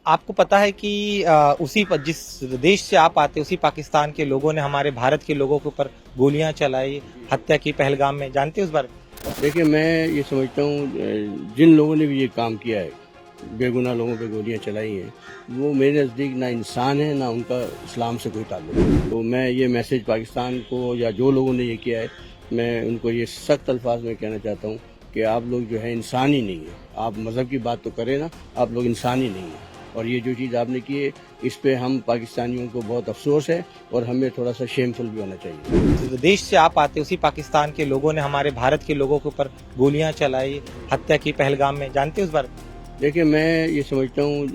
आपको पता है कि जिस देश से आप आते हैं उसी पाकिस्तान के लोगों ने हमारे भारत के लोगों के ऊपर गोलियां चलाई, हत्या की पहलगाम में। जानते हैं उस बारे में? देखिए, मैं ये समझता हूँ जिन लोगों ने भी ये काम किया है, बेगुनाह लोगों पे गोलियां चलाई हैं, वो मेरे नज़दीक ना इंसान है, ना उनका इस्लाम से कोई ताल्लुक है। तो मैं ये मैसेज पाकिस्तान को या जो लोगों ने ये किया है, मैं उनको ये सख्त अल्फाज में कहना चाहता हूँ कि आप लोग जो है इंसान ही नहीं है। आप मज़हब की बात तो करें ना, आप लोग इंसान ही नहीं है। और ये जो चीज़ आपने की है, इस पे हम पाकिस्तानियों को बहुत अफसोस है और हमें थोड़ा सा शेमफुल भी होना चाहिए। जिस देश से आप आते हैं उसी पाकिस्तान के लोगों ने हमारे भारत के लोगों के ऊपर गोलियां चलाई, हत्या की पहलगाम में। जानते हैं उस बारे में? देखिए, मैं ये समझता हूँ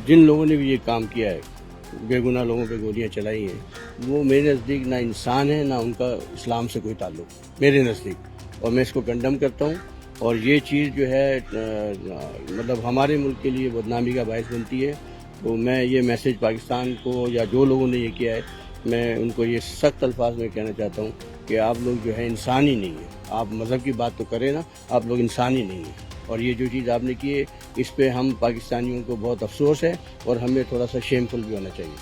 जिन लोगों ने भी ये काम किया है, बेगुनाह लोगों पे गोलियां चलाई हैं, वो मेरे नज़दीक ना इंसान है, ना उनका इस्लाम से कोई ताल्लुक मेरे नज़दीक। और मैं इसको कंडम करता हूँ। और ये चीज़ जो है मतलब हमारे मुल्क के लिए बदनामी का बायस बनती है। तो मैं ये मैसेज पाकिस्तान को या जो लोगों ने ये किया है, मैं उनको ये सख्त अल्फाज में कहना चाहता हूँ कि आप लोग जो है इंसान ही नहीं है। आप मज़हब की बात तो करें ना, आप लोग इंसान ही नहीं है। और ये जो चीज़ आपने की है, इस पे हम पाकिस्तानियों को बहुत अफसोस है और हमें थोड़ा सा शेमफुल भी होना चाहिए।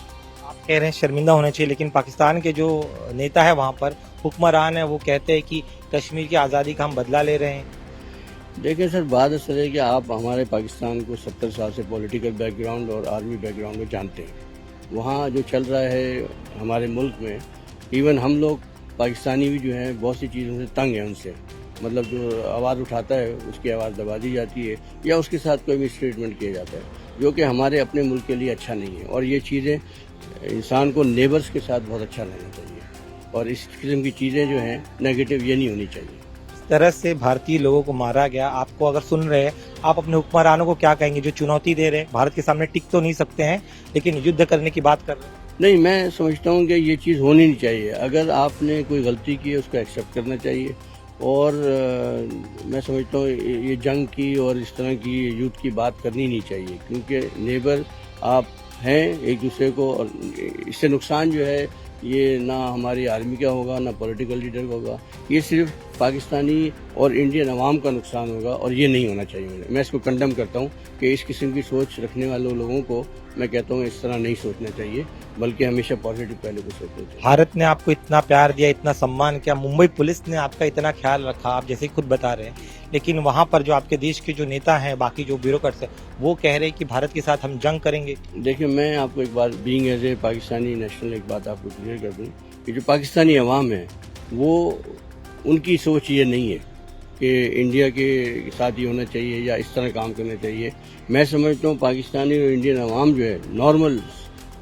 आप कह रहे हैं शर्मिंदा होना चाहिए, लेकिन पाकिस्तान के जो नेता है वहां पर, हुक्मरान है, वो कहते हैं कि कश्मीर की आज़ादी का हम बदला ले रहे हैं। देखिए सर, बात असल है कि आप हमारे पाकिस्तान को 70 साल से पॉलिटिकल बैकग्राउंड और आर्मी बैकग्राउंड में जानते हैं। वहाँ जो चल रहा है हमारे मुल्क में, इवन हम लोग पाकिस्तानी भी जो हैं बहुत सी चीज़ों से तंग हैं उनसे। मतलब जो आवाज़ उठाता है उसकी आवाज़ दबा दी जाती है या उसके साथ कोई भी ट्रीटमेंट किया जाता है, जो कि हमारे अपने मुल्क के लिए अच्छा नहीं है। और ये चीज़ें, इंसान को नेबर्स के साथ बहुत अच्छा रहना चाहिए और इस किस्म की चीज़ें जो हैं नेगेटिव ये नहीं होनी चाहिए। इस तरह से भारतीय लोगों को मारा गया। आपको अगर सुन रहे हैं, आप अपने हुक्मरानों को क्या कहेंगे जो चुनौती दे रहे हैं? भारत के सामने टिक तो नहीं सकते हैं, लेकिन युद्ध करने की बात कर रहे हैं। नहीं, मैं समझता हूँ कि ये चीज़ होनी नहीं चाहिए। अगर आपने कोई गलती की है उसको एक्सेप्ट करना चाहिए। और मैं समझता हूँ ये जंग की और इस तरह की युद्ध की बात करनी नहीं चाहिए, क्योंकि नेबर आप हैं एक दूसरे को। और इससे नुकसान जो है ये ना हमारी आर्मी का होगा, ना पॉलिटिकल लीडर का होगा। ये सिर्फ पाकिस्तानी और इंडियन अवाम का नुकसान होगा और ये नहीं होना चाहिए। मैं इसको कंडम करता हूँ कि इस किस्म की सोच रखने वाले लोगों को मैं कहता हूँ इस तरह नहीं सोचना चाहिए, बल्कि हमेशा पॉजिटिव पहले को सोचना चाहिए। भारत ने आपको इतना प्यार दिया, इतना सम्मान किया, मुंबई पुलिस ने आपका इतना ख्याल रखा, आप जैसे खुद बता रहे हैं, लेकिन वहां पर जो आपके देश के जो नेता हैं, बाकी जो ब्यूरोक्रेट्स हैं, वो कह रहे हैं कि भारत के साथ हम जंग करेंगे। देखिए, मैं आपको एक बात, being as a Pakistani national, एक बात आपको क्लियर कर दूं कि जो पाकिस्तानी अवाम है वो, उनकी सोच ये नहीं है कि इंडिया के साथ ही होना चाहिए या इस तरह काम करना चाहिए। मैं समझता हूँ पाकिस्तानी और इंडियन अवाम जो है, नॉर्मल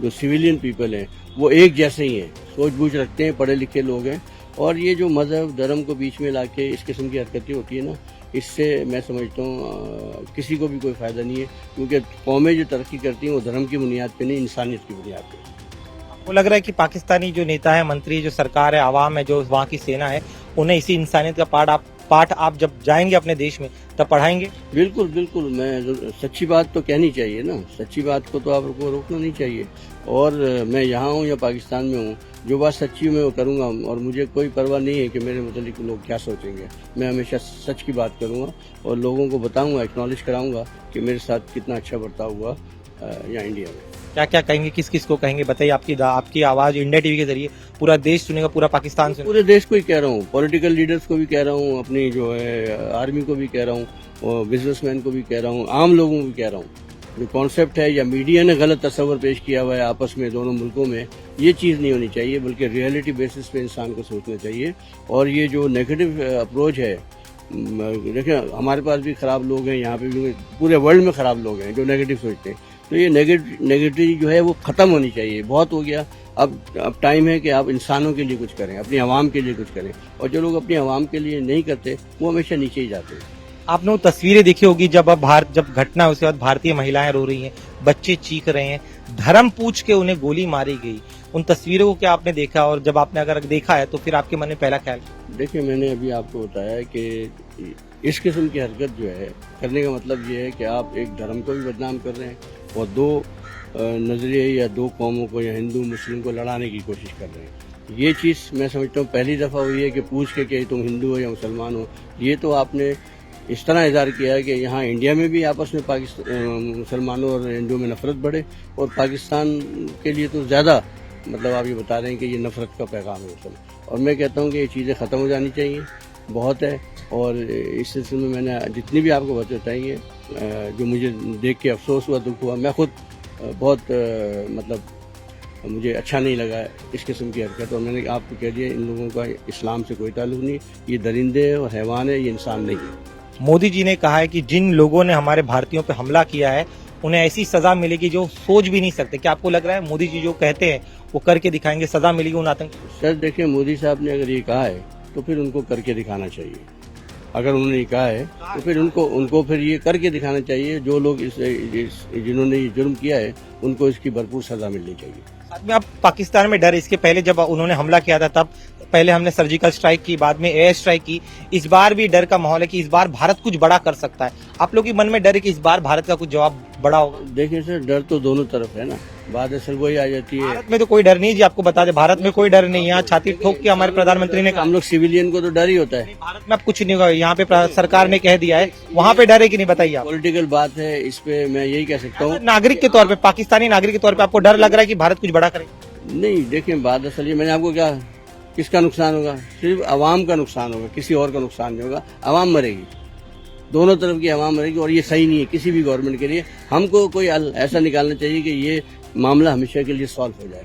जो सिविलियन पीपल हैं, वो एक जैसे ही हैं, सोच बूझ रखते हैं, पढ़े लिखे लोग हैं। और ये जो मज़हब धर्म को बीच में लाके इस किस्म की हरकतें होती है ना, इससे मैं समझता हूँ किसी को भी कोई फ़ायदा नहीं है, क्योंकि कौमें जो तरक्की करती हैं वो धर्म की बुनियाद पे नहीं, इंसानियत की बुनियाद पे। आपको लग रहा है कि पाकिस्तानी जो नेता है, मंत्री, जो सरकार है, आवाम है, जो वहाँ की सेना है, उन्हें इसी इंसानियत का पाठ आप जब जाएंगे अपने देश में तब पढ़ाएंगे? बिल्कुल बिल्कुल, सच्ची बात तो कहनी चाहिए ना, सच्ची बात को तो आपको रोकना नहीं चाहिए। और मैं यहाँ हूँ या पाकिस्तान में हूँ, जो बात सच्ची मैं वो करूँगा और मुझे कोई परवाह नहीं है कि मेरे मुतालिक लोग क्या सोचेंगे। मैं हमेशा सच की बात करूँगा और लोगों को बताऊँगा, एक्नॉलेज कराऊँगा कि मेरे साथ कितना अच्छा बर्ताव हुआ यहाँ इंडिया में। क्या क्या कहेंगे, किस किस को कहेंगे? बताइए। आपकी आवाज इंडिया टीवी के जरिए पूरा देश सुनेगा, पूरा पाकिस्तान सुनेगा। पूरे देश को ही कह रहा हूँ, पॉलिटिकल लीडर्स को भी कह रहा हूँ, अपनी जो है आर्मी को भी कह रहा हूँ, और बिजनेसमैन को भी कह रहा हूँ, आम लोगों को भी कह रहा हूँ। जो कॉन्सेप्ट है या मीडिया ने गलत तस्वर पेश किया हुआ है आपस में दोनों मुल्कों में, ये चीज़ नहीं होनी चाहिए, बल्कि रियलिटी बेसिस पे इंसान को सोचना चाहिए। और ये जो नेगेटिव अप्रोच है, देखिए हमारे पास भी ख़राब लोग हैं, यहाँ पे भी पूरे वर्ल्ड में ख़राब लोग हैं जो नेगेटिव सोचते हैं। तो ये नेगेटिव जो है वो ख़त्म होनी चाहिए, बहुत हो गया। अब टाइम है कि आप इंसानों के लिए कुछ करें, अपनी आवाम के लिए कुछ करें। और जो लोग अपनी आवाम के लिए नहीं करते वो हमेशा नीचे ही जाते हैं। आपने वो तस्वीरें देखी होगी जब जब घटना है, उसके बाद भारतीय महिलाएं रो रही हैं, बच्चे चीख रहे हैं, धर्म पूछ के उन्हें गोली मारी गई। उन तस्वीरों को क्या आपने देखा? और जब आपने अगर देखा है तो फिर आपके मन में पहला ख्याल? देखिए, मैंने अभी आपको बताया कि इस किस्म की हरकत जो है करने का मतलब ये है कि आप एक धर्म को भी बदनाम कर रहे हैं और दो नजरिए या दो कौमों को या हिंदू मुस्लिम को लड़ाने की कोशिश कर रहे हैं। ये चीज़ मैं समझता हूँ पहली दफ़ा हुई है कि पूछ के कि तुम हिंदू हो या मुसलमान हो। ये तो आपने इस तरह इजहार किया है कि यहाँ इंडिया में भी आपस में मुसलमानों और हिंदुओं में नफरत बढ़े, और पाकिस्तान के लिए तो ज़्यादा मतलब आप ये बता रहे हैं कि ये नफरत का पैगाम है असल। और मैं कहता हूँ कि ये चीज़ें ख़त्म हो जानी चाहिए, बहुत है। और इस सिलसिले में मैंने जितनी भी आपको बातें बताई हैं, जो मुझे देख के अफसोस हुआ, दुख हुआ, मैं खुद बहुत मतलब मुझे अच्छा नहीं लगा इस किस्म की हरकत। और मैंने आपको कह दिया, इन लोगों का इस्लाम से कोई ताल्लुक नहीं, ये दरिंदे और हैवान है, ये इंसान नहीं है। मोदी जी ने कहा है कि जिन लोगों ने हमारे भारतीयों पे हमला किया है उन्हें ऐसी सजा मिलेगी जो सोच भी नहीं सकते। क्या आपको लग रहा है मोदी जी जो कहते हैं वो करके दिखाएंगे, सजा मिलेगी उन आतंकी? सर देखिए, मोदी साहब ने अगर ये कहा है तो फिर उनको करके दिखाना चाहिए। अगर उन्होंने ये कहा है तो फिर उनको फिर ये करके दिखाना चाहिए। जो लोग जिन्होंने ये जुर्म किया है उनको इसकी भरपूर सजा मिलनी चाहिए। साथ में आप पाकिस्तान में डर, इसके पहले जब उन्होंने हमला किया था तब पहले हमने सर्जिकल स्ट्राइक की, बाद में एयर स्ट्राइक की, इस बार भी डर का माहौल है कि इस बार भारत कुछ बड़ा कर सकता है। आप लोग के मन में डर है कि इस बार भारत का कुछ जवाब बड़ा होगा? देखिए सर, डर तो दोनों तरफ है ना, बात असल वही आ जाती है। भारत में तो कोई डर नहीं जी, आपको बता दें भारत में कोई डर नहीं है। यहाँ छाती ठोक के हमारे प्रधानमंत्री ने कहा हम लोग सिविलियन को तो डर ही होता है। भारत में अब कुछ नहीं होगा, यहाँ पे सरकार ने कह दिया है। वहाँ पे डर है कि नहीं, बताइए आप। पॉलिटिकल बात है, इस पे मैं यही कह सकता हूँ। नागरिक के तौर पे, पाकिस्तानी नागरिक के तौर पे आपको डर लग रहा है कि भारत कुछ बड़ा करे? नहीं, देखिए बात असल ये, मैंने आपको क्या, किसका नुकसान होगा? सिर्फ आवाम का नुकसान होगा, किसी और का नुकसान नहीं होगा। आवाम मरेगी, दोनों तरफ की आवाम मरेगी, और ये सही नहीं है किसी भी गवर्नमेंट के लिए। हमको कोई ऐसा निकालना चाहिए कि ये मामला हमेशा के लिए सॉल्व हो जाए।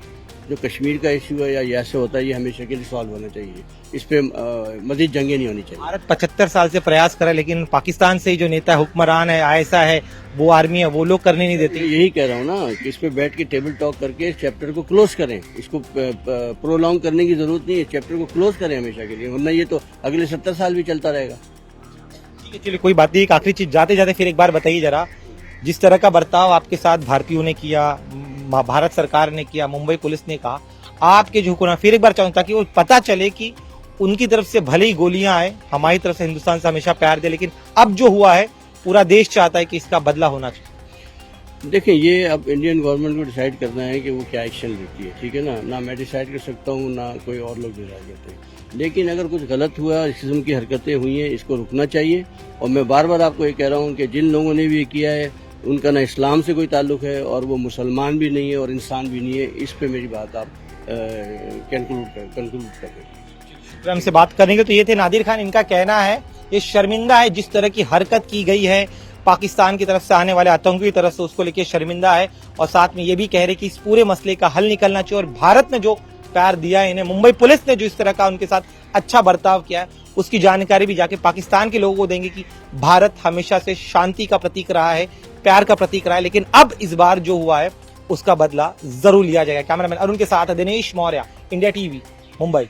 जो कश्मीर का इश्यू है या ऐसे होता है, ये हमेशा के लिए सॉल्व होना चाहिए। इस पे मजीद जंगें नहीं होनी चाहिए। भारत 75 साल से प्रयास करे, लेकिन पाकिस्तान से जो नेता हुक्मरान है, आयसा है, वो आर्मी है, वो लोग करने नहीं देते। यही कह रहा हूँ ना कि इस पे बैठ के टेबल टॉक करके इस चैप्टर को क्लोज करें। इसको प्रोलॉन्ग करने की जरूरत नहीं है, चैप्टर को क्लोज करें हमेशा के लिए, वरना ये तो अगले 70 साल भी चलता रहेगा। ठीक है, चलिए कोई बात नहीं। एक आखिरी चीज जाते जाते फिर एक बार बताइए जरा, जिस तरह का बर्ताव आपके साथ भारतीयों ने किया, भारत सरकार ने किया, मुंबई पुलिस ने कहा, आपके झुकना फिर एक बार चाहूँ ताकि वो पता चले कि उनकी तरफ से भले ही गोलियां आए, हमारी तरफ से हिंदुस्तान से हमेशा प्यार दे, लेकिन अब जो हुआ है पूरा देश चाहता है कि इसका बदला होना चाहिए। देखिए, ये अब इंडियन गवर्नमेंट को डिसाइड करना है कि वो क्या एक्शन लेती है, ठीक है ना मैं डिसाइड कर सकता हूँ, ना कोई और लोग डिसाइड करते हैं। लेकिन अगर कुछ गलत हुआ, इस किस्म की हरकतें हुई हैं, इसको रुकना चाहिए। और मैं बार बार आपको ये कह रहा हूँ कि जिन लोगों ने भी ये किया है उनका ना इस्लाम से कोई ताल्लुक है, और वो मुसलमान भी नहीं है और इंसान भी नहीं है। इस पे मेरी बात आप कंक्लूड कर हमसे बात करेंगे तो ये थे नादिर खान। इनका कहना है ये शर्मिंदा है जिस तरह की हरकत की गई है पाकिस्तान की तरफ से आने वाले आतंकी की तरफ से, उसको लेके शर्मिंदा है। और साथ में ये भी कह रहे कि इस पूरे मसले का हल निकलना चाहिए, और भारत ने जो प्यार दिया है इन्हें, मुंबई पुलिस ने जो इस तरह का उनके साथ अच्छा बर्ताव किया है, उसकी जानकारी भी जाके पाकिस्तान के लोगों को देंगे कि भारत हमेशा से शांति का प्रतीक रहा है, प्यार का प्रतीक रहा है, लेकिन अब इस बार जो हुआ है उसका बदला जरूर लिया जाएगा। कैमरामैन अरुण के साथ दिनेश मौर्य, इंडिया टीवी, मुंबई।